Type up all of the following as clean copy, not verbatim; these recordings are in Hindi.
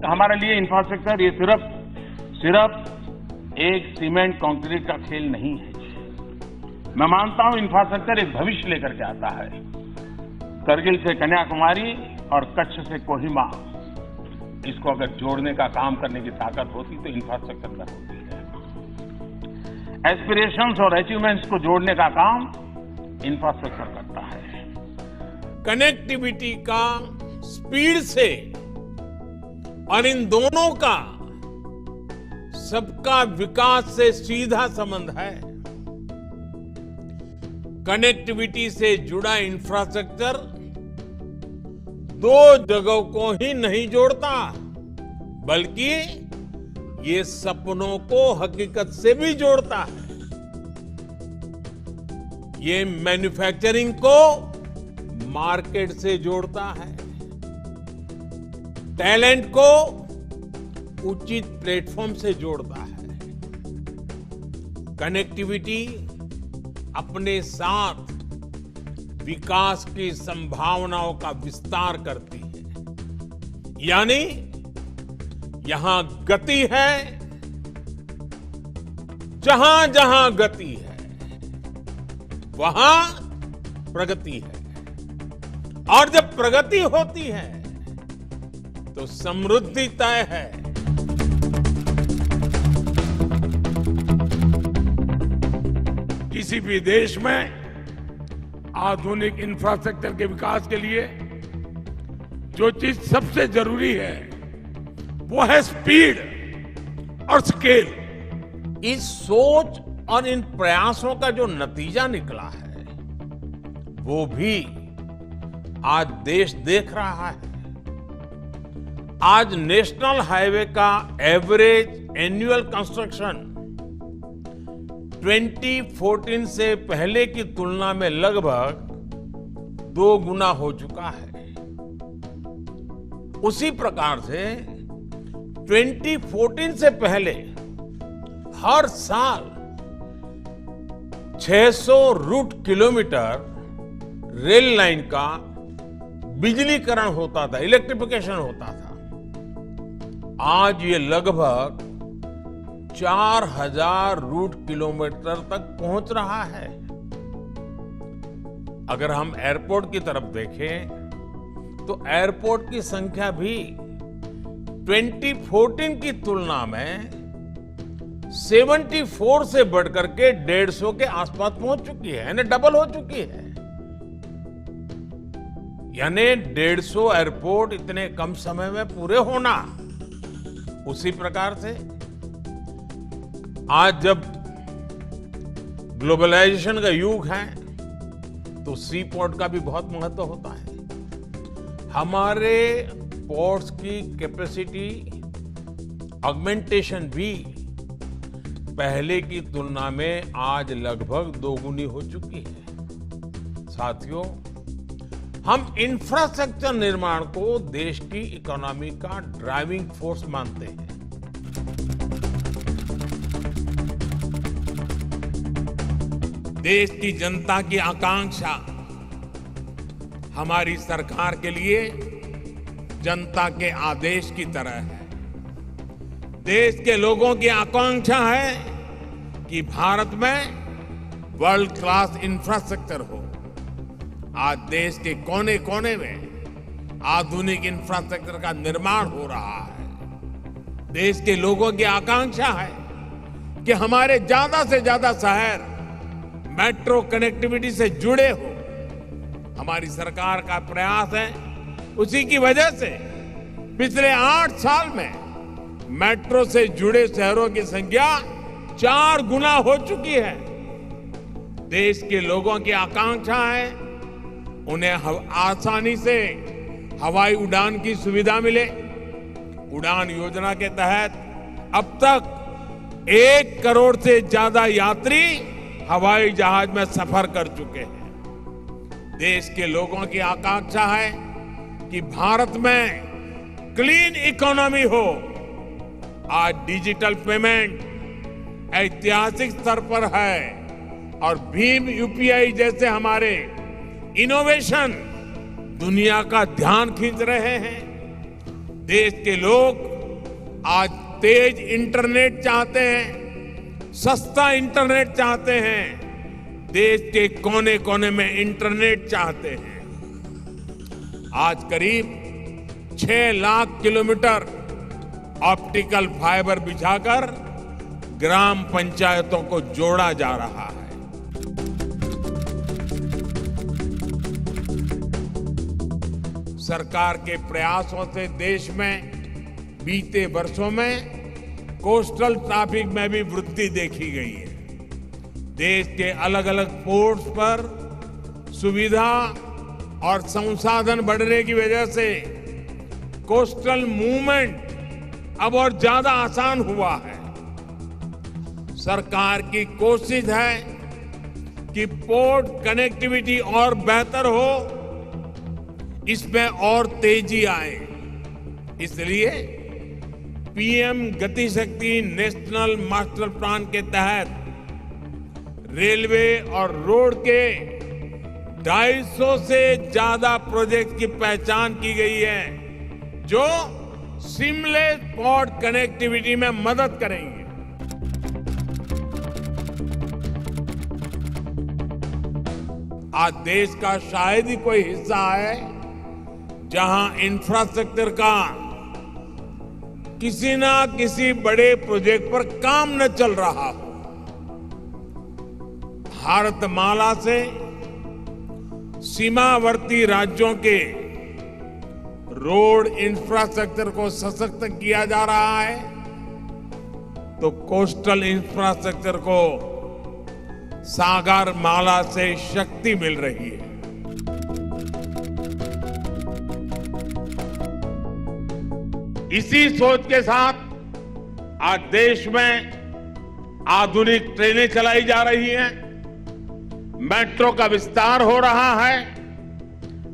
हमारे लिए इंफ्रास्ट्रक्चर ये सिर्फ एक सीमेंट कंक्रीट का खेल नहीं है। मैं मानता हूं इंफ्रास्ट्रक्चर एक भविष्य लेकर के आता है। करगिल से कन्याकुमारी और कच्छ से कोहिमा, इसको अगर जोड़ने का काम करने की ताकत होती तो इंफ्रास्ट्रक्चर में होती है। एस्पिरेशंस और अचीवमेंट्स को जोड़ने का काम इंफ्रास्ट्रक्चर करता है। कनेक्टिविटी का स्पीड से और इन दोनों का सबका विकास से सीधा संबंध है। कनेक्टिविटी से जुड़ा इंफ्रास्ट्रक्चर दो जगहों को ही नहीं जोड़ता, बल्कि ये सपनों को हकीकत से भी जोड़ता है। ये मैन्युफैक्चरिंग को मार्केट से जोड़ता है, टैलेंट को उचित प्लेटफॉर्म से जोड़ता है। कनेक्टिविटी अपने साथ विकास की संभावनाओं का विस्तार करती है। यानी यहां गति है, जहां जहां गति है वहां प्रगति है, और जब प्रगति होती है तो समृद्धि तय है। किसी भी देश में आधुनिक इंफ्रास्ट्रक्चर के विकास के लिए जो चीज सबसे जरूरी है वो है स्पीड और स्केल। इस सोच और इन प्रयासों का जो नतीजा निकला है वो भी आज देश देख रहा है। आज नेशनल हाईवे का एवरेज एनुअल कंस्ट्रक्शन 2014 से पहले की तुलना में लगभग 2 गुना हो चुका है। उसी प्रकार से 2014 से पहले हर साल 600 रूट किलोमीटर रेल लाइन का बिजलीकरण होता था, इलेक्ट्रिफिकेशन होता था। आज ये लगभग 4000 रूट किलोमीटर तक पहुंच रहा है। अगर हम एयरपोर्ट की तरफ देखें तो एयरपोर्ट की संख्या भी 2014 की तुलना में 74 से बढ़कर के 150 के आसपास पहुंच चुकी है, यानी डबल हो चुकी है। यानी 150 एयरपोर्ट इतने कम समय में पूरे होना। उसी प्रकार से आज जब ग्लोबलाइजेशन का युग है तो सी पोर्ट का भी बहुत महत्व होता है। हमारे पोर्ट्स की कैपेसिटी ऑगमेंटेशन भी पहले की तुलना में आज लगभग 2 गुनी हो चुकी है। साथियों, हम इंफ्रास्ट्रक्चर निर्माण को देश की इकोनॉमी का ड्राइविंग फोर्स मानते हैं। देश की जनता की आकांक्षा हमारी सरकार के लिए जनता के आदेश की तरह है। देश के लोगों की आकांक्षा है कि भारत में वर्ल्ड क्लास इंफ्रास्ट्रक्चर हो। आज देश के कोने कोने में आधुनिक इंफ्रास्ट्रक्चर का निर्माण हो रहा है। देश के लोगों की आकांक्षा है कि हमारे ज्यादा से ज्यादा शहर मेट्रो कनेक्टिविटी से जुड़े हो। हमारी सरकार का प्रयास है, उसी की वजह से पिछले 8 साल में मेट्रो से जुड़े शहरों की संख्या 4 गुना हो चुकी है। देश के लोगों की आकांक्षा है उन्हें आसानी से हवाई उड़ान की सुविधा मिले। उड़ान योजना के तहत अब तक 1 करोड़ से ज्यादा यात्री हवाई जहाज में सफर कर चुके हैं। देश के लोगों की आकांक्षा है कि भारत में क्लीन इकोनॉमी हो। आज डिजिटल पेमेंट ऐतिहासिक स्तर पर है और भीम यूपीआई जैसे हमारे इनोवेशन दुनिया का ध्यान खींच रहे हैं। देश के लोग आज तेज इंटरनेट चाहते हैं, सस्ता इंटरनेट चाहते हैं, देश के कोने कोने में इंटरनेट चाहते हैं। आज करीब 6 लाख किलोमीटर ऑप्टिकल फाइबर बिछाकर ग्राम पंचायतों को जोड़ा जा रहा है। सरकार के प्रयासों से देश में बीते वर्षों में कोस्टल ट्रैफिक में भी वृद्धि देखी गई है। देश के अलग अलग पोर्ट्स पर सुविधा और संसाधन बढ़ने की वजह से कोस्टल मूवमेंट अब और ज्यादा आसान हुआ है। सरकार की कोशिश है कि पोर्ट कनेक्टिविटी और बेहतर हो, इसमें और तेजी आए। इसलिए पीएम गति शक्ति नेशनल मास्टर प्लान के तहत रेलवे और रोड के 250 से ज्यादा प्रोजेक्ट की पहचान की गई है, जो सीमलेस पोर्ट कनेक्टिविटी में मदद करेंगे। आज देश का शायद ही कोई हिस्सा है जहां इंफ्रास्ट्रक्चर का किसी ना किसी बड़े प्रोजेक्ट पर काम न चल रहा हो। भारतमाला से सीमावर्ती राज्यों के रोड इंफ्रास्ट्रक्चर को सशक्त किया जा रहा है, तो कोस्टल इंफ्रास्ट्रक्चर को सागर माला से शक्ति मिल रही है। इसी सोच के साथ आज देश में आधुनिक ट्रेनें चलाई जा रही हैं, मेट्रो का विस्तार हो रहा है,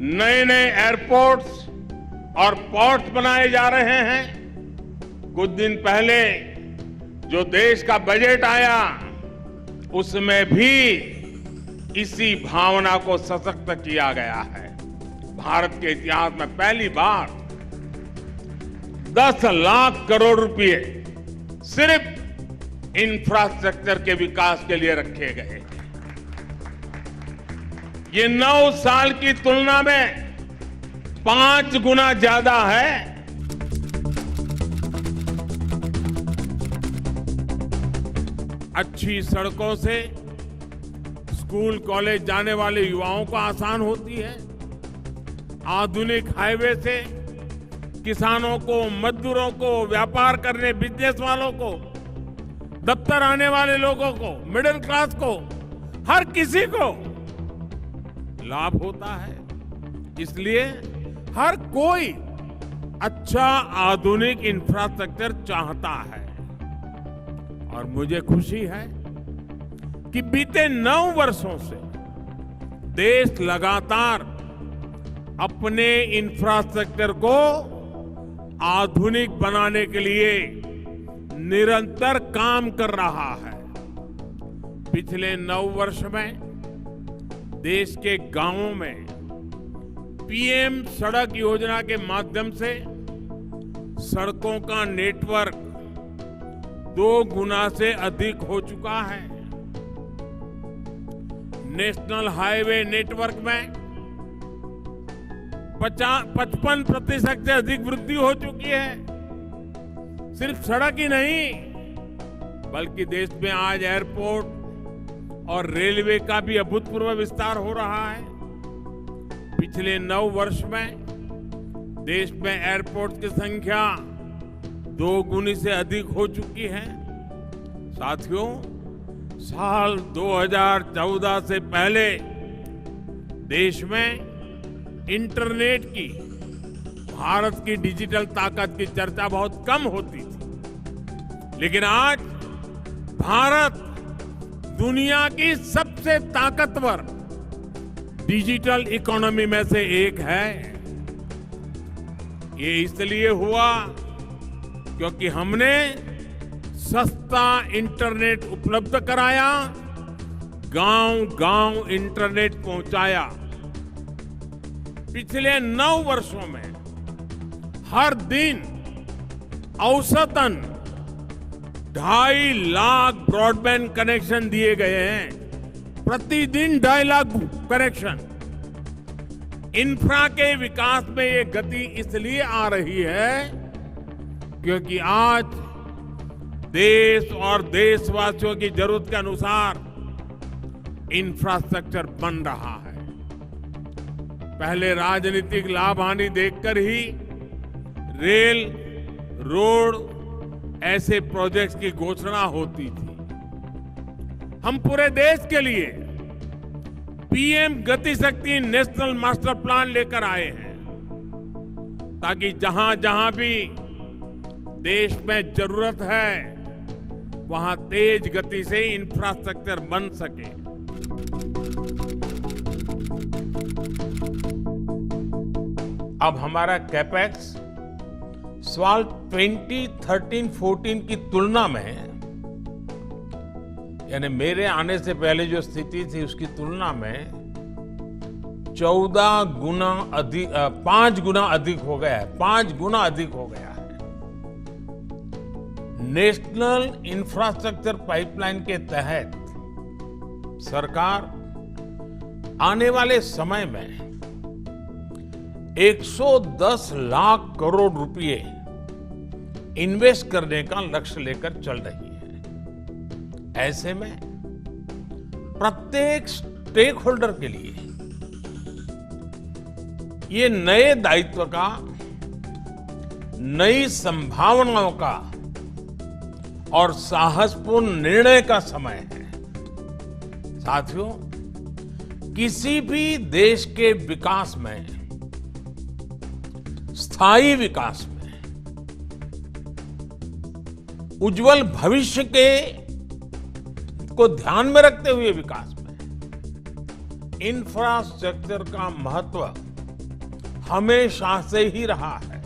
नए नए एयरपोर्ट्स और पोर्ट्स बनाए जा रहे हैं। कुछ दिन पहले जो देश का बजट आया, उसमें भी इसी भावना को सशक्त किया गया है। भारत के इतिहास में पहली बार 10 लाख करोड़ रुपए सिर्फ इंफ्रास्ट्रक्चर के विकास के लिए रखे गए। ये 9 साल की तुलना में 5 गुना ज्यादा है। अच्छी सड़कों से स्कूल कॉलेज जाने वाले युवाओं को आसान होती है। आधुनिक हाईवे से किसानों को, मजदूरों को, व्यापार करने बिजनेस वालों को, दफ्तर आने वाले लोगों को, मिडिल क्लास को, हर किसी को लाभ होता है। इसलिए हर कोई अच्छा आधुनिक इंफ्रास्ट्रक्चर चाहता है। और मुझे खुशी है कि बीते 9 वर्षों से देश लगातार अपने इंफ्रास्ट्रक्चर को आधुनिक बनाने के लिए निरंतर काम कर रहा है। पिछले 9 वर्ष में देश के गांवों में पीएम सड़क योजना के माध्यम से सड़कों का नेटवर्क 2 गुना से अधिक हो चुका है। नेशनल हाईवे नेटवर्क में 55% से अधिक वृद्धि हो चुकी है। सिर्फ सड़क ही नहीं, बल्कि देश में आज एयरपोर्ट और रेलवे का भी अभूतपूर्व विस्तार हो रहा है। पिछले 9 वर्ष में देश में एयरपोर्ट की संख्या 2 गुनी से अधिक हो चुकी है। साथियों, साल 2014 से पहले देश में इंटरनेट की, भारत की डिजिटल ताकत की चर्चा बहुत कम होती थी, लेकिन आज भारत दुनिया की सबसे ताकतवर डिजिटल इकोनॉमी में से एक है। ये इसलिए हुआ क्योंकि हमने सस्ता इंटरनेट उपलब्ध कराया, गांव-गांव इंटरनेट पहुंचाया। पिछले 9 वर्षों में हर दिन औसतन 2.5 लाख ब्रॉडबैंड कनेक्शन दिए गए हैं। प्रतिदिन 2.5 लाख कनेक्शन। इंफ्रा के विकास में ये गति इसलिए आ रही है क्योंकि आज देश और देशवासियों की जरूरत के अनुसार इंफ्रास्ट्रक्चर बन रहा है। पहले राजनीतिक लाभ हानि देखकर ही रेल, रोड ऐसे प्रोजेक्ट्स की घोषणा होती थी। हम पूरे देश के लिए पीएम गति शक्ति नेशनल मास्टर प्लान लेकर आए हैं ताकि जहां जहां भी देश में जरूरत है वहां तेज गति से इंफ्रास्ट्रक्चर बन सके। अब हमारा कैपेक्स साल 2013-14 की तुलना में, यानी मेरे आने से पहले जो स्थिति थी उसकी तुलना में 14 गुना अधिक, 5 गुना अधिक हो गया है। 5 गुना अधिक हो गया है। नेशनल इंफ्रास्ट्रक्चर पाइपलाइन के तहत सरकार आने वाले समय में 110 लाख करोड़ रुपए इन्वेस्ट करने का लक्ष्य लेकर चल रही है। ऐसे में प्रत्येक स्टेक होल्डर के लिए ये नए दायित्व का, नई संभावनाओं का और साहसपूर्ण निर्णय का समय है। साथियों, किसी भी देश के विकास में, स्थायी विकास में, उज्जवल भविष्य के को ध्यान में रखते हुए विकास में इंफ्रास्ट्रक्चर का महत्व हमेशा से ही रहा है।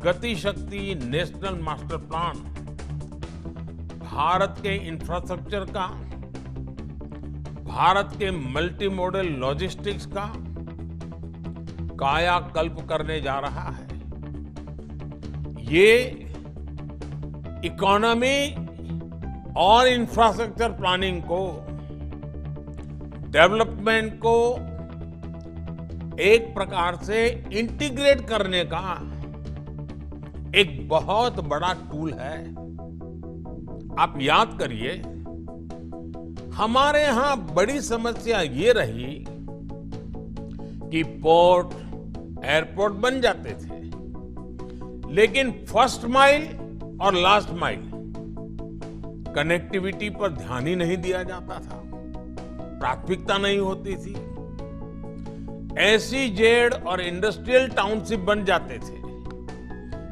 गति शक्ति नेशनल मास्टर प्लान भारत के इंफ्रास्ट्रक्चर का, भारत के मल्टी मॉडल लॉजिस्टिक्स का कायाकल्प करने जा रहा है। ये इकोनॉमी और इंफ्रास्ट्रक्चर प्लानिंग को, डेवलपमेंट को एक प्रकार से इंटीग्रेट करने का एक बहुत बड़ा टूल है। आप याद करिए, हमारे यहां बड़ी समस्या ये रही कि पोर्ट, एयरपोर्ट बन जाते थे, लेकिन फर्स्ट माइल और लास्ट माइल कनेक्टिविटी पर ध्यान ही नहीं दिया जाता था, प्राथमिकता नहीं होती थी। SEZ और इंडस्ट्रियल टाउनशिप बन जाते थे,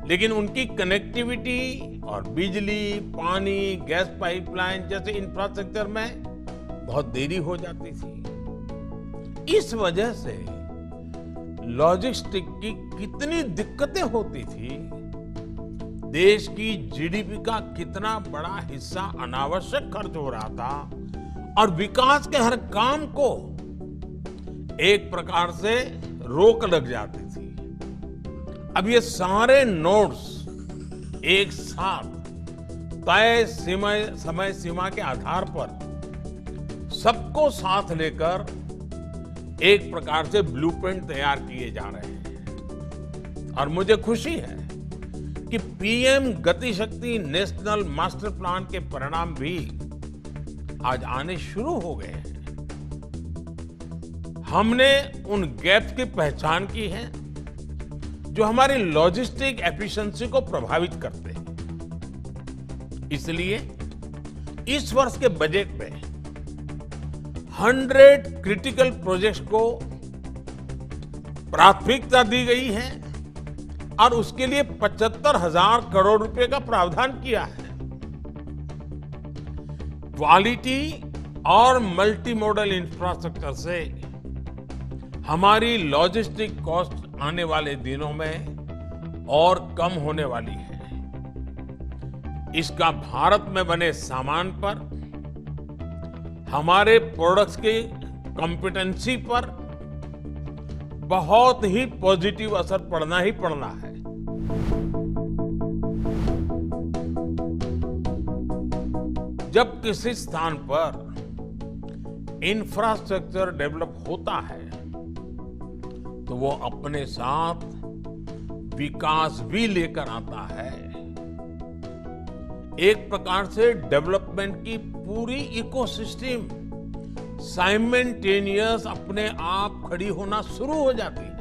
लेकिन उनकी कनेक्टिविटी और बिजली, पानी, गैस पाइपलाइन जैसे इंफ्रास्ट्रक्चर में बहुत देरी हो जाती थी। इस वजह से लॉजिस्टिक की कितनी दिक्कतें होती थी, देश की जीडीपी का कितना बड़ा हिस्सा अनावश्यक खर्च हो रहा था और विकास के हर काम को एक प्रकार से रोक लग जाती थी। अब ये सारे नोड्स एक साथ तय समय सीमा के आधार पर सबको साथ लेकर एक प्रकार से ब्लूप्रिंट तैयार किए जा रहे हैं। और मुझे खुशी है कि पीएम गति शक्ति नेशनल मास्टर प्लान के परिणाम भी आज आने शुरू हो गए हैं। हमने उन गैप्स की पहचान की है जो हमारी लॉजिस्टिक एफिशिएंसी को प्रभावित करते हैं। इसलिए इस वर्ष के बजट में 100 क्रिटिकल प्रोजेक्ट्स को प्राथमिकता दी गई है और उसके लिए 75,000 करोड़ रुपए का प्रावधान किया है। क्वालिटी और मल्टी मॉडल इंफ्रास्ट्रक्चर से हमारी लॉजिस्टिक कॉस्ट आने वाले दिनों में और कम होने वाली है। इसका भारत में बने सामान पर, हमारे प्रोडक्ट्स की कॉम्पिटेंसी पर बहुत ही पॉजिटिव असर पड़ना ही पड़ना है। जब किसी स्थान पर इंफ्रास्ट्रक्चर डेवलप होता है तो वो अपने साथ विकास भी लेकर आता है। एक प्रकार से डेवलपमेंट की पूरी इकोसिस्टम साइमल्टेनियस अपने आप खड़ी होना शुरू हो जाती है।